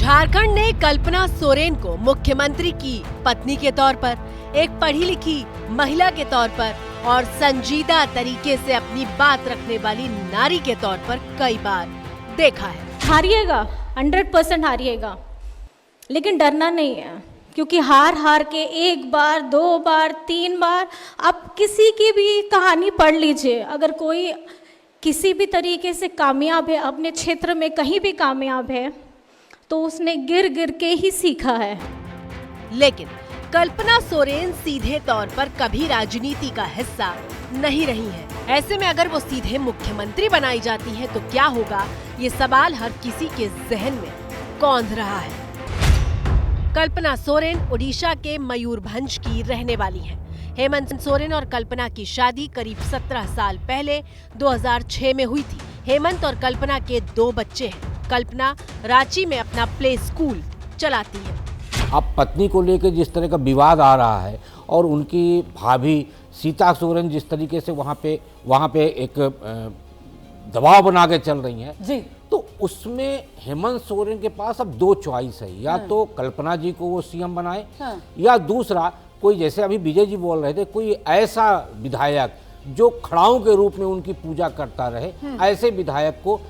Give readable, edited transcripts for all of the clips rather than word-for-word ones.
झारखंड ने कल्पना सोरेन को मुख्यमंत्री की पत्नी के तौर पर, एक पढ़ी लिखी महिला के तौर पर और संजीदा तरीके से अपनी बात रखने वाली नारी के तौर पर कई बार देखा है। हारिएगा, 100% हारिएगा, लेकिन डरना नहीं है, क्योंकि हार के एक बार, दो बार, तीन बार, आप किसी की भी कहानी पढ़ लीजिए। अगर कोई किसी भी तरीके से कामयाब है, अपने क्षेत्र में कहीं भी कामयाब है, तो उसने गिर गिर के ही सीखा है। लेकिन कल्पना सोरेन सीधे तौर पर कभी राजनीति का हिस्सा नहीं रही है। ऐसे में अगर वो सीधे मुख्यमंत्री बनाई जाती है तो क्या होगा, ये सवाल हर किसी के जहन में कौंध रहा है। कल्पना सोरेन उड़ीसा के मयूरभंज की रहने वाली हैं। हेमंत सोरेन और कल्पना की शादी करीब 17 साल पहले 2006 में हुई थी। हेमंत और कल्पना के 2 बच्चे हैं। कल्पना रांची में अपना प्ले स्कूल चलाती है। अब पत्नी को लेकर जिस तरह का विवाद आ रहा है और उनकी भाभी सीता सोरेन जिस तरीके से वहाँ पे एक दबाव बना के चल रही हैं जी, तो उसमें हेमंत सोरेन के पास अब 2 चॉइस है, या तो कल्पना जी को वो सीएम बनाए, या दूसरा कोई, जैसे अभी विजय जी बोल रहे थे, कोई ऐसा विधायक जो खड़ाओं के रूप में उनकी पूजा करता रहे, ऐसे विधायक को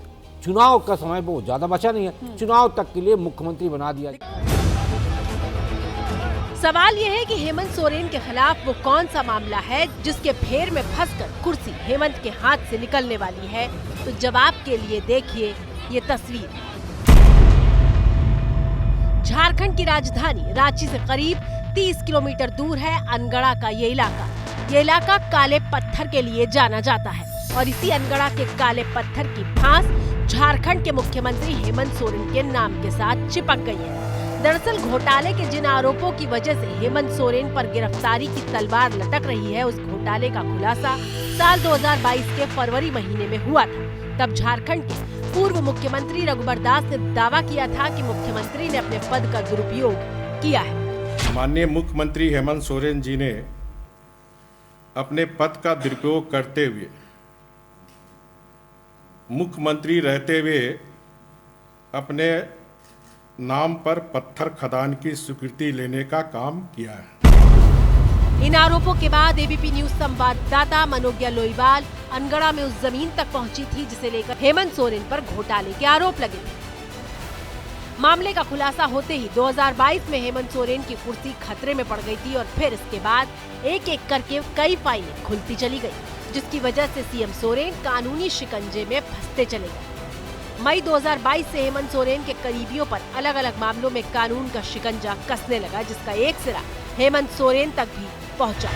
चुनाव का समय बहुत ज्यादा बचा नहीं है, चुनाव तक के लिए मुख्यमंत्री बना दिया। सवाल यह है कि हेमंत सोरेन के खिलाफ वो कौन सा मामला है जिसके फेर में फंसकर कुर्सी हेमंत के हाथ से निकलने वाली है। तो जवाब के लिए देखिए ये तस्वीर। झारखंड की राजधानी रांची से करीब 30 किलोमीटर दूर है अनगढ़ा का ये इलाका। ये इलाका काले पत्थर के लिए जाना जाता है और इसी अनगढ़ा के काले पत्थर की फांस झारखंड के मुख्यमंत्री हेमंत सोरेन के नाम के साथ चिपक गई है। दरअसल घोटाले के जिन आरोपों की वजह से हेमंत सोरेन पर गिरफ्तारी की तलवार लटक रही है, उस घोटाले का खुलासा साल 2022 के फरवरी महीने में हुआ था। तब झारखंड के पूर्व मुख्यमंत्री रघुबर दास ने दावा किया था कि मुख्यमंत्री ने अपने पद का दुरुपयोग किया है। माननीय मुख्यमंत्री हेमंत सोरेन जी ने अपने पद का दुरुपयोग करते हुए, मुख्यमंत्री रहते हुए, अपने नाम पर पत्थर खदान की स्वीकृति लेने का काम किया है। इन आरोपों के बाद एबीपी न्यूज संवाददाता मनोज्ञा लोईवाल अनगढ़ा में उस जमीन तक पहुंची थी जिसे लेकर हेमंत सोरेन पर घोटाले के आरोप लगे थे। मामले का खुलासा होते ही 2022 में हेमंत सोरेन की कुर्सी खतरे में पड़ गई थी और फिर इसके बाद एक एक करके कई फाइलें खुलती चली गई, जिसकी वजह से सीएम सोरेन कानूनी शिकंजे में फंसते चले गए। मई 2022 से हेमंत सोरेन के करीबियों पर अलग अलग मामलों में कानून का शिकंजा कसने लगा, जिसका एक सिरा हेमंत सोरेन तक भी पहुंचा।